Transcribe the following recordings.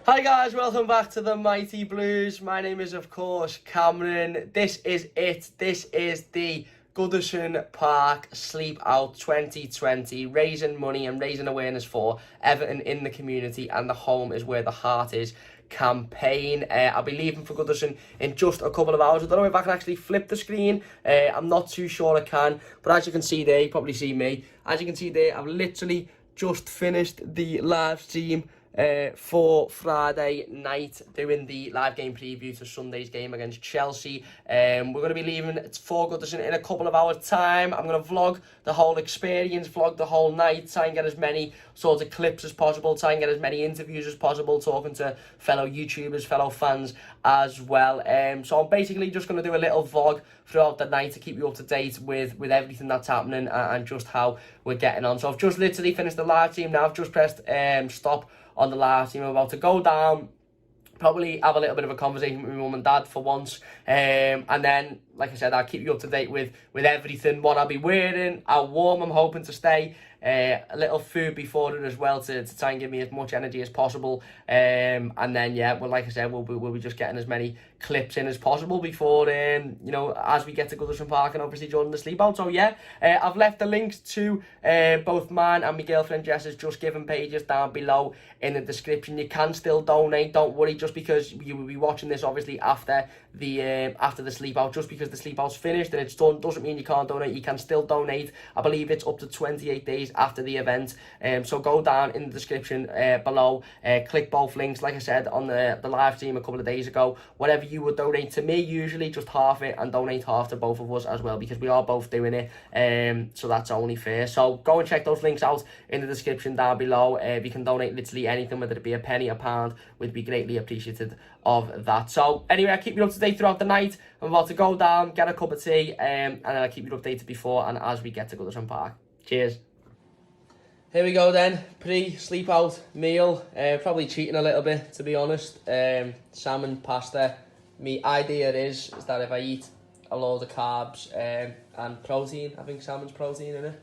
Hi guys, welcome back to the Mighty Blues. My name is of course Cameron. This is it. This is the Goodison Park Sleepout 2020, raising money and raising awareness for Everton in the community and the home is where the heart is campaign. I'll be leaving for Goodison in just a couple of hours. I don't know if I can actually flip the screen. I'm not too sure I can, but as you can see there, you probably see me. As you can see there, I've literally just finished the live stream for Friday night, doing the live game preview to Sunday's game against Chelsea. We're going to be leaving for Goodison in a couple of hours time. I'm going to vlog the whole experience, vlog the whole night, try and get as many sort of clips as possible, try and get as many interviews as possible, talking to fellow YouTubers, fellow fans as well. So I'm basically just going to do a little vlog throughout the night to keep you up to date with everything that's happening and just how we're getting on. So I've just literally finished the live stream now. I've just pressed stop on the live stream. I'm about to go down, probably have a little bit of a conversation with my mum and dad for once, and then, like I said, I'll keep you up to date with everything, what I'll be wearing, how warm I'm hoping to stay, a little food before it as well to try and give me as much energy as possible, and then yeah, well, like I said, we'll be just getting as many clips in as possible before you know, as we get to Goodison Park and obviously during the sleepout. So yeah, I've left the links to both mine and my girlfriend Jess's Just Giving pages down below in the description. You can still donate, don't worry, just because you will be watching this obviously after the sleepout. Just because the sleepout's finished and it's done doesn't mean you can't donate. You can still donate. I believe it's up to 28 days after the event, so go down in the description below, click both links. Like I said on the live stream a couple of days ago, whatever you would donate to me, usually just half it, and donate half to both of us as well, because we are both doing it, so that's only fair. So go and check those links out in the description down below. If you can donate literally anything, whether it be a penny, a pound, we'd be greatly appreciative of that. So anyway, I'll keep you up to date throughout the night. I'm about to go down, get a cup of tea, and then I'll keep you updated before and as we get to Goodison Park. Cheers. Here we go then, pre-sleep out meal. Probably cheating a little bit, to be honest. Salmon pasta. My idea is that if I eat a load of carbs and protein, I think salmon's protein in it.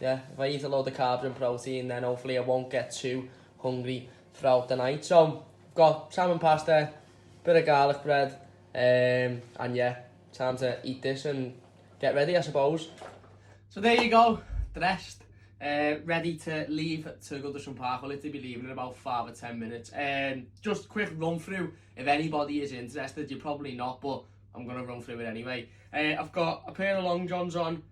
Yeah, if I eat a load of carbs and protein, then hopefully I won't get too hungry throughout the night. So I've got salmon pasta, bit of garlic bread, and yeah, time to eat this and get ready, I suppose. So there you go, dressed. Ready to leave to Goodison Park. I'll literally be leaving in about 5 or 10 minutes. Just quick run through, if anybody is interested. You're probably not, but I'm going to run through it anyway. I've got a pair of long johns on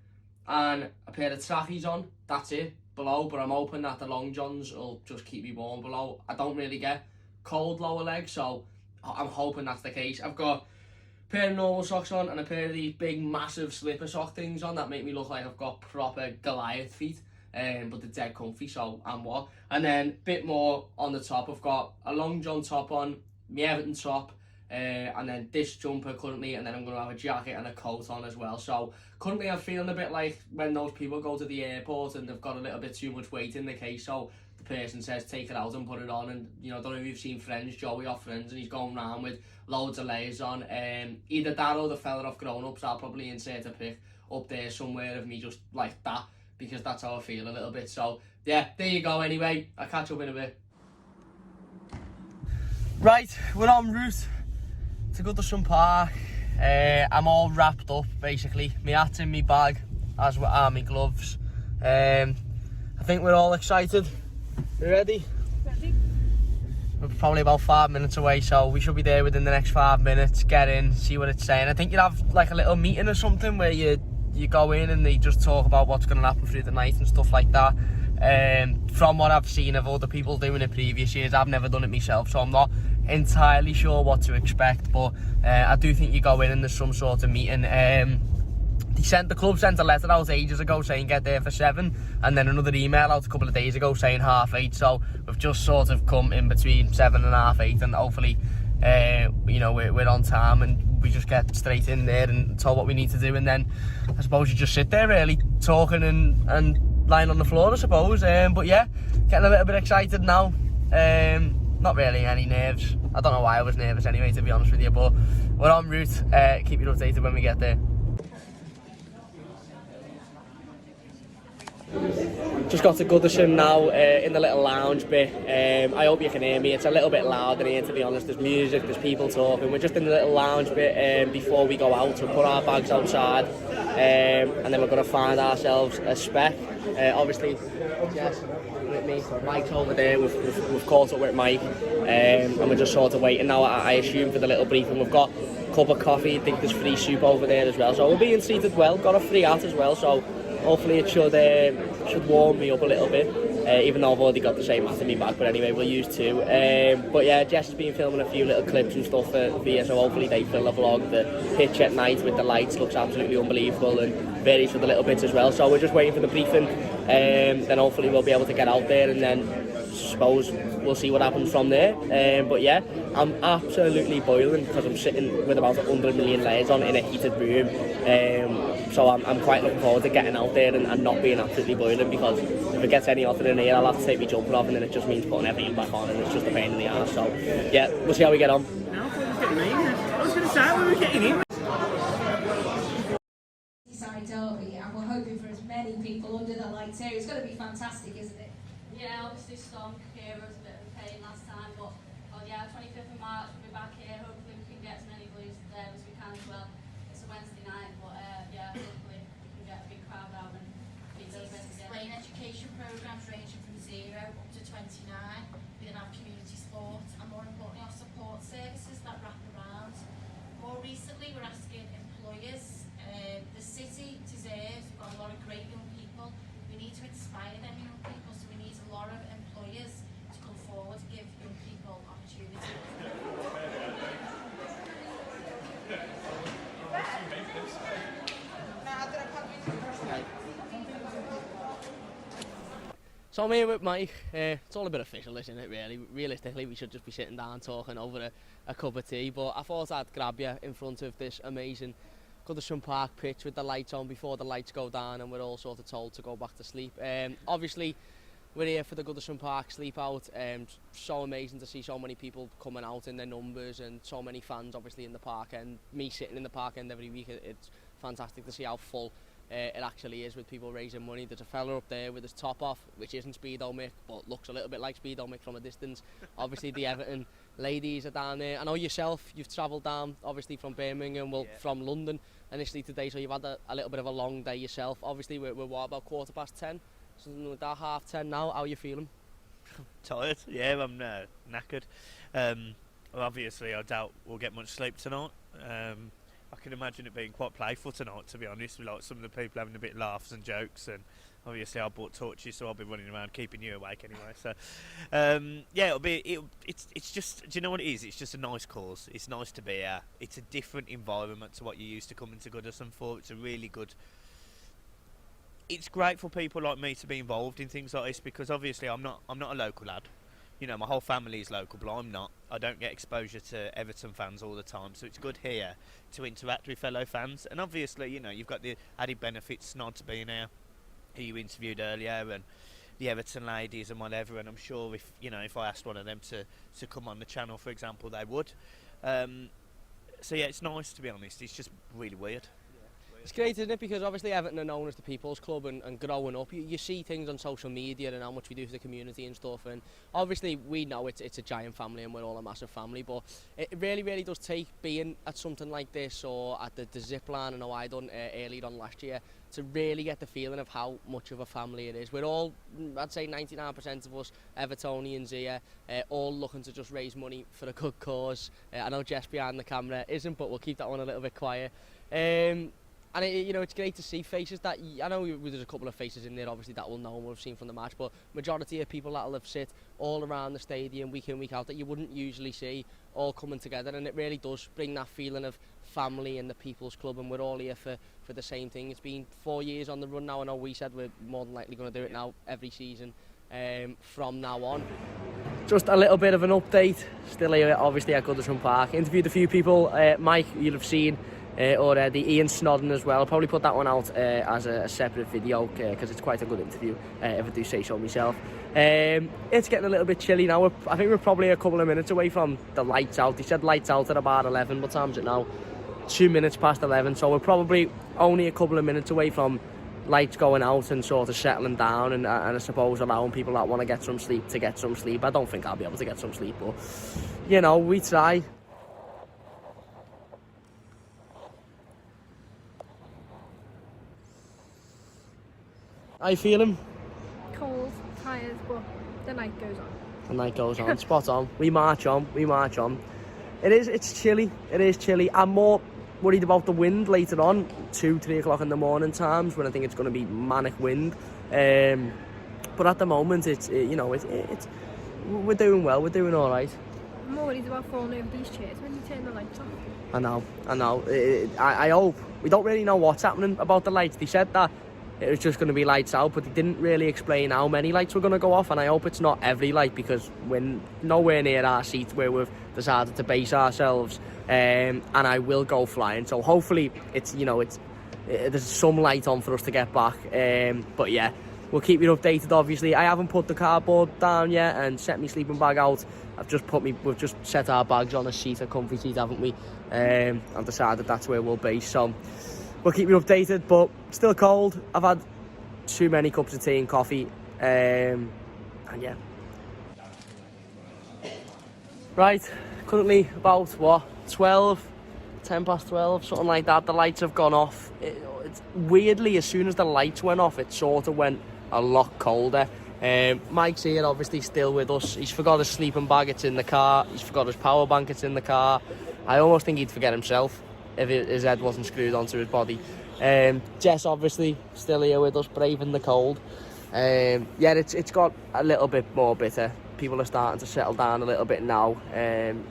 and a pair of trackies on. That's it, below, but I'm hoping that the long johns will just keep me warm below. I don't really get cold lower legs, so I'm hoping that's the case. I've got a pair of normal socks on and a pair of these big massive slipper sock things on that make me look like I've got proper Goliath feet. But they're dead comfy, so I'm what. And then a bit more on the top, I've got a long john top on, my Everton top, and then this jumper currently, and then I'm going to have a jacket and a coat on as well. So currently I'm feeling a bit like when those people go to the airport and they've got a little bit too much weight in the case, so the person says take it out and put it on. And you know, I don't know if you've seen Friends, Joey off Friends, and he's going around with loads of layers on. Either that or the fella off Grown Ups. I'll probably insert a pic up there somewhere of me just like that, because that's how I feel a little bit. So yeah, there you go. Anyway, I'll catch up in a bit. Right, we're en route to Goodison Park. I'm all wrapped up basically. My hat's in my bag, as are my gloves. I think we're all excited. You ready? Ready. We're probably about 5 minutes away, so we should be there within the next 5 minutes. Get in, see what it's saying. I think you'd have like a little meeting or something where you go in and they just talk about what's going to happen through the night and stuff like that. From what I've seen of other people doing it previous years, I've never done it myself, so I'm not entirely sure what to expect, but I do think you go in and there's some sort of meeting. The club sent a letter out ages ago saying get there for 7, and then another email out a couple of days ago saying 8:30, so we've just sort of come in between 7 and 8:30, and hopefully you know, we're on time and we just get straight in there and told what we need to do, and then I suppose you just sit there really talking and lying on the floor, I suppose. But yeah, getting a little bit excited now. Not really any nerves. I don't know why I was nervous anyway, to be honest with you, but we're en route. Keep you updated when we get there. Just got to Goodison now, in the little lounge bit. I hope you can hear me. It's a little bit loud in here, to be honest. There's music, there's people talking. We're just in the little lounge bit before we go out. We'll put our bags outside, and then we're going to find ourselves a spec. Obviously, Jess with me. Mike's over there. We've caught up with Mike, and we're just sort of waiting now, I assume, for the little briefing. We've got a cup of coffee. I think there's free soup over there as well. So we're being treated well. Got a free hat as well. So hopefully it should warm me up a little bit, even though I've already got the same hat in my bag, but anyway, we'll use two. But yeah, Jess has been filming a few little clips and stuff for you, so hopefully they fill the vlog. The pitch at night with the lights looks absolutely unbelievable, and varies with the little bits as well. So we're just waiting for the briefing, then hopefully we'll be able to get out there, and then suppose we'll see what happens from there. But yeah, I'm absolutely boiling because I'm sitting with about 100 million layers on in a heated room. So I'm quite looking forward to getting out there and not being absolutely boiling, because if it gets any hotter than here, I'll have to take my jumper off, and then it just means putting everything back on, and it's just a pain in the arse. So yeah, we'll see how we get on. Now I was going to say, when we were getting in. Derby, and we're hoping for as many people under the lights here. It's going to be fantastic, isn't it? Yeah, obviously Storm here was a bit of a pain last time, but yeah, 25th of March we'll be back here. Hopefully we can get as many Blues there as we can as well. It's a Wednesday night, but yeah, hopefully we can get a big crowd out and beat those best Playing education programmes ranging from 0 up to 29 within our community sport, and more importantly our support services that wrap around. More recently we're asking employers, the city deserves, we've got a lot of great young people, we need to inspire them young people, so we need a lot of employers to come forward to give young people opportunities. So I'm here with Mike. It's all a bit official, isn't it, really? Realistically, we should just be sitting down talking over a cup of tea, but I thought I'd grab you in front of this amazing Goodison Park pitch with the lights on before the lights go down, and we're all sort of told to go back to sleep. Obviously, we're here for the Goodison Park Sleepout. So amazing to see so many people coming out in their numbers, and so many fans obviously in the park, and me sitting in the park end every week. It's fantastic to see how full it actually is, with people raising money. There's a fella up there with his top off, which isn't Speedo Mick, but looks a little bit like Speedo Mick from a distance. Obviously the Everton ladies are down there. I know yourself, you've travelled down obviously from Birmingham, from London initially today, so you've had a little bit of a long day yourself. Obviously we're what, about 10:15, something like that, 10:30 now. How are you feeling? Tired, yeah, I'm knackered. Well, obviously I doubt we'll get much sleep tonight. I can imagine it being quite playful tonight, to be honest, with like some of the people having a bit of laughs and jokes, and obviously I bought torches, so I'll be running around keeping you awake anyway. So yeah, it's just, do you know what it is? It's just a nice cause. It's nice to be here. It's a different environment to what you used to coming to Goodison for. It's a really good. It's great for people like me to be involved in things like this, because obviously I'm not a local lad. You know, my whole family is local, but I'm not. I don't get exposure to Everton fans all the time, so it's good here to interact with fellow fans. And obviously, you know, you've got the added benefits, Nod to being here, who you interviewed earlier, and the Everton ladies and whatever. And I'm sure if I asked one of them to come on the channel, for example, they would. So yeah, it's nice, to be honest. It's just really weird. It's great, isn't it? Because obviously Everton are known as the people's club, and growing up, you see things on social media and how much we do for the community and stuff, and obviously we know it's a giant family and we're all a massive family, but it really, really does take being at something like this, or at the zip line, I know I done earlier on last year, to really get the feeling of how much of a family it is. We're all, I'd say 99% of us Evertonians here, all looking to just raise money for a good cause. I know Jess behind the camera isn't, but we'll keep that one a little bit quiet. And it's great to see faces that, I know there's a couple of faces in there obviously that will know and we'll have seen from the match, but majority of people that will have sit all around the stadium week in, week out, that you wouldn't usually see, all coming together, and it really does bring that feeling of family and the people's club, and we're all here for the same thing. It's been 4 years on the run now. I know we said we're more than likely going to do it now every season from now on. Just a little bit of an update, still here obviously at Goodison Park. Interviewed a few people. Mike, you'll have seen already. Ian Snodden as well. I'll probably put that one out as a separate video, because it's quite a good interview, if I do say so myself. It's getting a little bit chilly now. I think we're probably a couple of minutes away from the lights out. They said lights out at about 11. What time is it now? 2 minutes past 11. So we're probably only a couple of minutes away from lights going out and sort of settling down, and I suppose allowing people that want to get some sleep to get some sleep. I don't think I'll be able to get some sleep, but you know, we try. How you feeling? Cold, tired, but the night goes on. The night goes on. Spot on. We march on. It's chilly. It is chilly. I'm more worried about the wind later on, 2-3 o'clock in the morning times, when I think it's going to be manic wind. But at the moment, it's we're doing well. We're doing all right. I'm more worried about falling over these chairs when you turn the lights off. I know. I hope. We don't really know what's happening about the lights. They said that it was just going to be lights out, but they didn't really explain how many lights were going to go off, and I hope it's not every light, because we're nowhere near our seat where we've decided to base ourselves, and I will go flying, so hopefully there's some light on for us to get back, but yeah, we'll keep you updated. Obviously, I haven't put the cardboard down yet and set my sleeping bag out. We've just set our bags on a seat, a comfy seat, haven't we? And decided that's where we'll be, so we'll keep you updated, but still cold. I've had too many cups of tea and coffee, and yeah. Right, currently about 10 past 12, something like that. The lights have gone off. It's weirdly, as soon as the lights went off, it sort of went a lot colder. Mike's here, obviously still with us. He's forgot his sleeping bag, it's in the car. He's forgot his power bank, it's in the car. I almost think he'd forget himself if his head wasn't screwed onto his body. Jess obviously still here with us, braving the cold. It's got a little bit more bitter. People are starting to settle down a little bit now.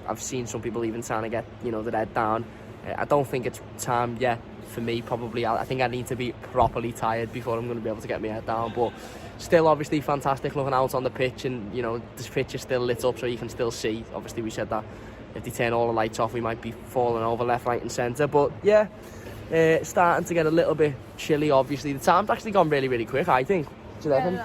I've seen some people even trying to get their head down. I don't think it's time yet for me, probably. I think I need to be properly tired before I'm going to be able to get my head down, but still obviously fantastic looking out on the pitch, and this pitch is still lit up so you can still see. Obviously we said that if they turn all the lights off we might be falling over left, right and centre, but yeah, starting to get a little bit chilly. Obviously the time's actually gone really, really quick, I think. Do you reckon?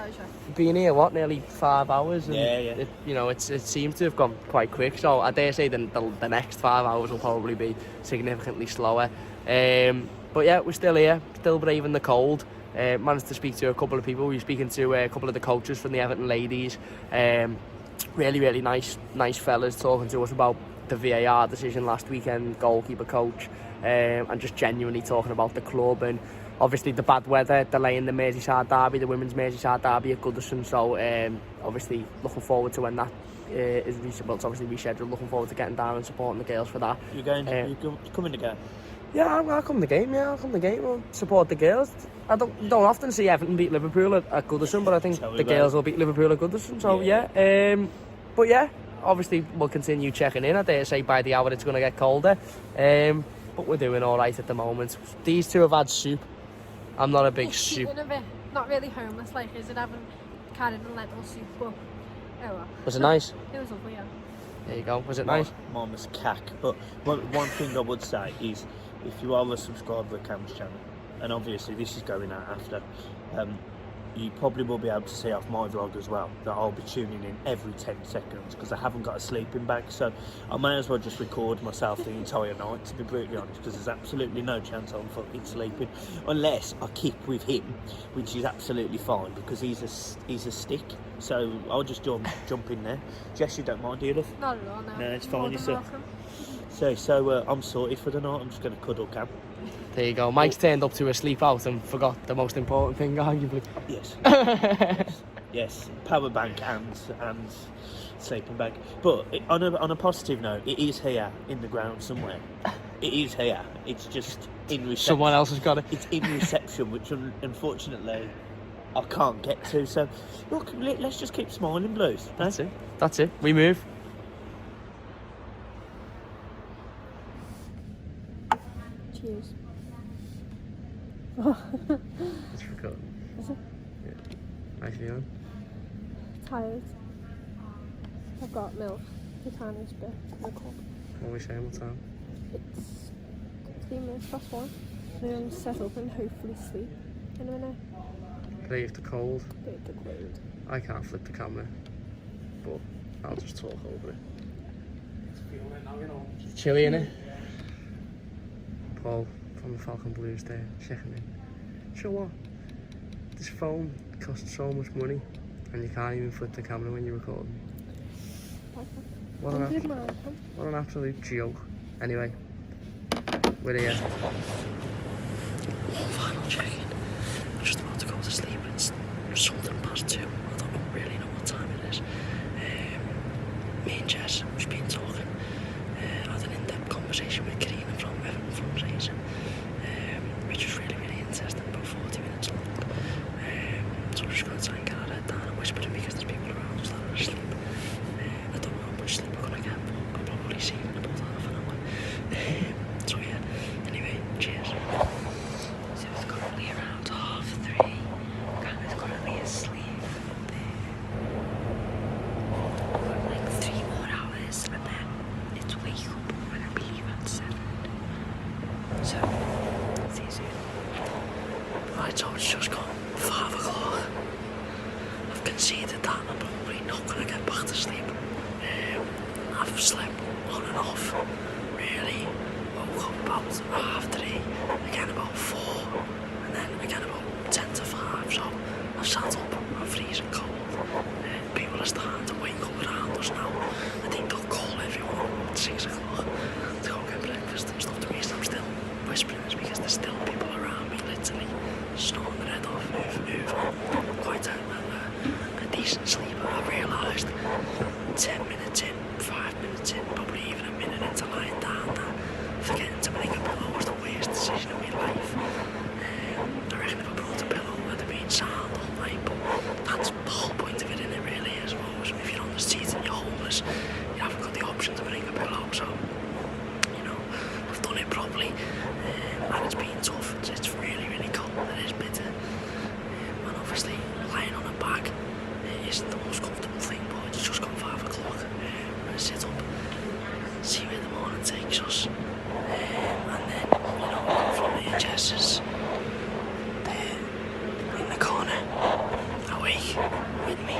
Been here nearly 5 hours, and it seems to have gone quite quick, so I dare say the next 5 hours will probably be significantly slower, but yeah, we're still here, still braving the cold. Managed to speak to a couple of people. We were speaking to a couple of the coaches from the Everton ladies, really, really nice fellas, talking to us about the VAR decision last weekend, goalkeeper coach, and just genuinely talking about the club, and obviously the bad weather delaying the Merseyside derby, the women's Merseyside derby at Goodison. So obviously looking forward to when that is obviously rescheduled. Looking forward to getting down and supporting the girls for that. You're going? You coming to go? Yeah, I'll come to the game. Yeah, I'll come to the game. I'll support the girls. I don't often see Everton beat Liverpool at Goodison, but I think the girls will beat Liverpool at Goodison. So yeah. But yeah, obviously we'll continue checking in. I dare say by the hour it's going to get colder. But we're doing all right at the moment. These two have had soup. I'm not a big soup. A bit, not really homeless, like, is it having carrot and lentil soup, but oh well. Was it nice? It was lovely, yeah. There you go. Was it nice? Mine was cack. But one thing I would say is, if you are a subscriber of Cam's channel, and obviously this is going out after, you probably will be able to see off my vlog as well that I'll be tuning in every 10 seconds because I haven't got a sleeping bag, so I may as well just record myself the entire night, to be brutally honest, because there's absolutely no chance I'm fucking sleeping unless I keep with him, which is absolutely fine because he's a stick, so I'll just jump in there. Jess, you don't mind, do you, love? Not at all, no. No, it's fine. So I'm sorted for the night. I'm just going to cuddle Cam. There you go. Mike's turned up to a sleep out and forgot the most important thing, arguably. Yes. Yes. Power bank and sleeping bag. But on a positive note, it is here in the ground somewhere. It is here. It's just in reception. Someone else has got it. It's in reception, which unfortunately I can't get to. So look, let's just keep smiling, Blues. That's it. That's it. We move. Cheers. It's recording. Is it? Yeah. How you feeling? Tired. I've got milk, the tiniest bit in the cup. What are we saying? What time? It's 3 minutes past 1. I'm going to set up and hopefully sleep in a minute. Brave the cold. Brave the cold. I can't flip the camera, but I'll just talk over it. It's chilly, innit? Paul from the Falcon Blues there, checking in. Sure what? this phone costs so much money and you can't even flip the camera when you're recording. What an absolute joke. Anyway, we're here. Final check-in. I'm just about to go to sleep. It's something past 2. I don't really know what time it is. Me and Jess have just been talking. Had an in-depth conversation with Karina from Everton fundraising, which was really, really interesting, about 40 minutes long. So we're just going to try and get our head down and whisper it because there's people around us that are asleep. I don't know how much sleep we're going to get, but I'll probably see in about half an hour. So yeah, anyway, cheers. So it's currently around 3:30. Grandma's currently asleep. Like 3 more hours and then it's wake up when I believe at 7. So, see you soon. Right, so it's just gone 5 o'clock. I've conceded that I'm probably not going to get back to sleep. I've slept on and off, really. Woke up about 3:30, again about 4, and then again about 10 to 5. So I've sat up, I'm freezing cold. People are starting to wake up around us now. I think they'll call everyone at 6 o'clock to go get breakfast and stuff. The reason I'm still whispering is because there's still people around me, literally snoring their head off, move on. Quite a decent sleeper. I realised 10 minutes in, 5 minutes in, probably even a minute into lying down that forgetting to bring a pillow was the worst decision of my life. I reckon if I brought a pillow I'd have been sound all night, but that's the whole point of it, and it really is. If you're on the street and you're homeless, you haven't got the option to bring a pillow, so you know, I've done it properly, and it's been tough. It's really, really cold, it is bitter, and obviously lying on a bag isn't the most comfortable thing, but it's just gone 5 o'clock. I'm going to sit up, see where the morning takes us, and then, you know, go from there. Jess is there in the corner, awake with me.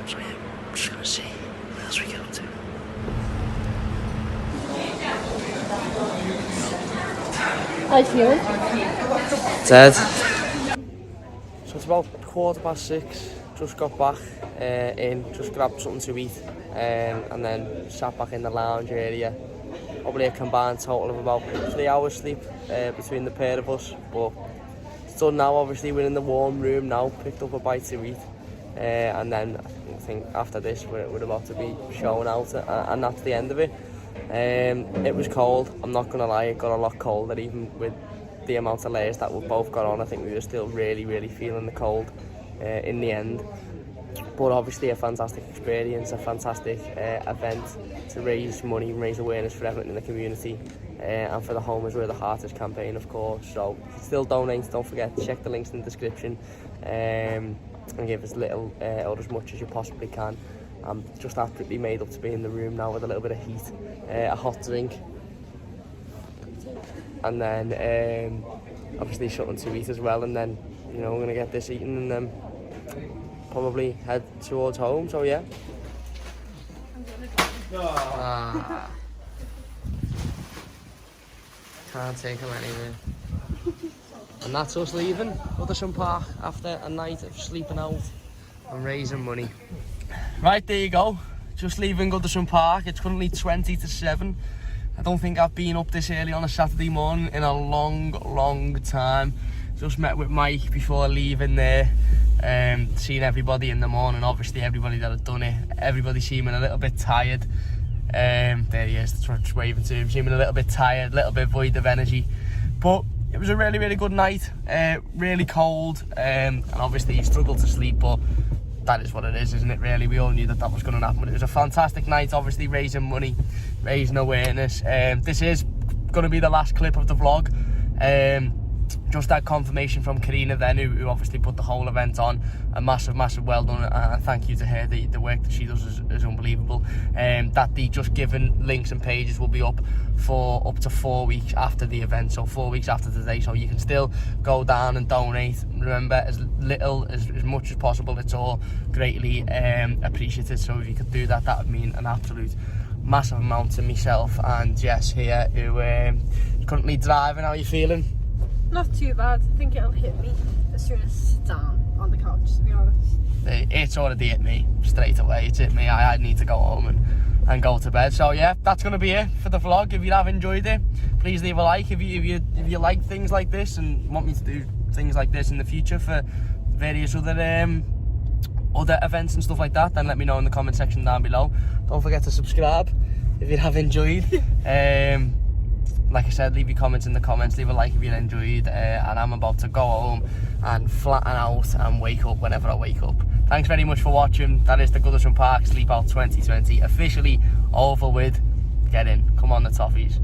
So yeah, I'm just going to see what else we get up to. How you feeling? Dead. So it's about 6:15. Just got back just grabbed something to eat, and then sat back in the lounge area. Probably a combined total of about 3 hours sleep between the pair of us. But it's done now. Obviously, we're in the warm room now. Picked up a bite to eat, and then I think after this we're about to be showing out, and that's the end of it. It was cold. I'm not gonna lie. It got a lot colder, even with the amount of layers that we've both got on. I think we were still really, really feeling the cold in the end. But obviously a fantastic experience, a fantastic event to raise money and raise awareness for Everton in the community, and for the Home is Where the Heart Is campaign, of course. So still donate, don't forget, check the links in the description, and give as little or as much as you possibly can. I'm just absolutely made up to be in the room now with a little bit of heat, a hot drink, and then obviously something to eat as well, and then, you know, we're going to get this eaten and then probably head towards home, so yeah. Can't take him anywhere. And that's us leaving Goodison Park after a night of sleeping out and raising money. Right, there you go. Just leaving Goodison Park. It's currently 20 to 7. I don't think I've been up this early on a Saturday morning in a long time. Just met with Mike before leaving there. Seeing everybody in the morning, obviously everybody that had done it, everybody seeming a little bit tired. There he is, just waving to him, seeming a little bit tired, a little bit void of energy. But it was a really good night, really cold, and obviously he struggled to sleep, but that is what it is, isn't it, really? We all knew that was going to happen. It was a fantastic night, obviously raising money, raising awareness. This is going to be the last clip of the vlog. Just that confirmation from Karina then, who obviously put the whole event on. A massive well done, and thank you to her. The work that she does is unbelievable. That the Just Giving links and pages will be up for up to 4 weeks after the event, so 4 weeks after today, so you can still go down and donate. Remember, as little, as much as possible. It's all greatly appreciated, so if you could do that, that would mean an absolute massive amount to myself and Jess here, who is currently driving. How are you feeling? Not too bad. I think it'll hit me as just gonna sit down on the couch, to be honest. It's already hit me straight away. It's hit me. I need to go home and go to bed. So yeah, that's gonna be it for the vlog. If you have enjoyed it, please leave a like. If you like things like this and want me to do things like this in the future for various other events and stuff like that, then let me know in the comment section down below. Don't forget to subscribe if you have enjoyed. Like I said, leave your comments in the comments, leave a like if you enjoyed, and I'm about to go home and flatten out and wake up whenever I wake up. Thanks very much for watching. That is the Goodison Park Sleepout 2020 officially over with. Get in, come on the toffees.